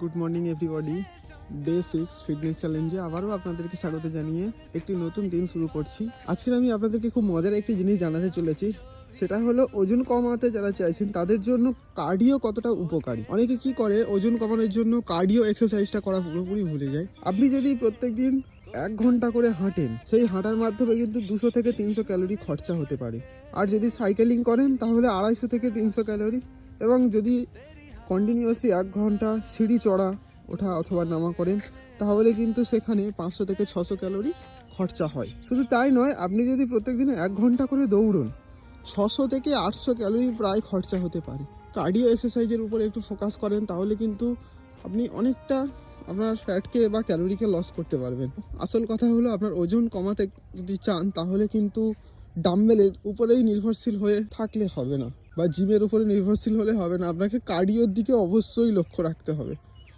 Good morning everybody. Day 6 fitness চ্যালেঞ্জে আবারও আপনাদেরকে স্বাগত জানিয়ে একটি নতুন দিন শুরু করছি। আজকে আমি আপনাদেরকে খুব মজার একটি জিনিস জানাতে চলেছি, সেটা হলো ওজন কমাতে যারা চাইছেন তাদের জন্য কার্ডিও কতটা উপকারী। অনেকে কি করে, ওজন কমানোর জন্য কার্ডিও এক্সারসাইজটা করা পুরোপুরি ভুলে যায়। আপনি যদি প্রত্যেক দিন 1 ঘন্টা করে হাঁটেন, সেই হাঁটার মাধ্যমে কিন্তু 200 থেকে 300 ক্যালোরি খরচা হতে পারে। আর যদি সাইকেলিং করেন তাহলে 250 থেকে 300 ক্যালোরি, এবং যদি কন্টিনিউয়াসলি 1 ঘন্টা সিঁড়ি চড়া ওঠা অথবা নামা করেন তাহলে কিন্তু সেখানে 500 থেকে 600 ক্যালোরি খরচা হয়। শুধু তাই নয়, আপনি যদি প্রত্যেক দিনে 1 ঘন্টা করে দৌড়ন, 600 থেকে 800 ক্যালোরি প্রায় খরচা হতে পারে। কার্ডিও এক্সারসাইজের উপরে একটু ফোকাস করেন তাহলে কিন্তু আপনি অনেকটা আপনার ফ্যাটকে বা ক্যালোরিকে লস করতে পারবেন। আসল কথা হলো, আপনার ওজন কমাতে যদি চান তাহলে কিন্তু ডাম্বেলের উপরেই নির্ভরশীল হয়ে থাকলে হবে না, বা জিমের উপরে নির্ভরশীল হলে হবে না। আপনাকে কার্ডিওর দিকে অবশ্যই লক্ষ্য রাখতে হবে।